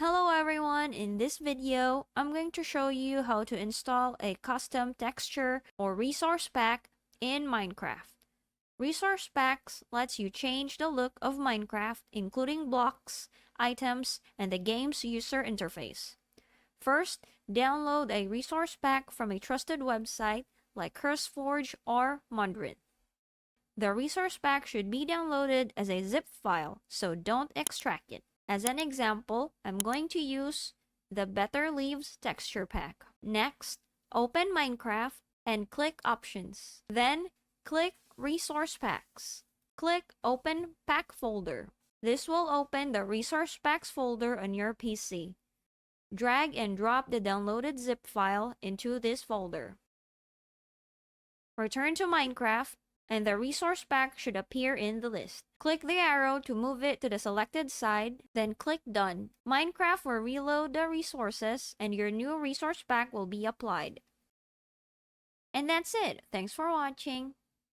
Hello everyone, in this video, I'm going to show you how to install a custom texture or resource pack in Minecraft. Resource packs lets you change the look of Minecraft, including blocks, items, and the game's user interface. First, download a resource pack from a trusted website like CurseForge or Mundrit. The resource pack should be downloaded as a zip file, so don't extract it. As an example, I'm going to use the Better Leaves texture pack. Next, open Minecraft and click Options. Then, click Resource Packs. Click Open Pack Folder. This will open the Resource Packs folder on your PC. Drag and drop the downloaded zip file into this folder. Return to Minecraft, and the resource pack should appear in the list. Click the arrow to move it to the selected side, then click Done. Minecraft will reload the resources and your new resource pack will be applied. And that's it. Thanks for watching.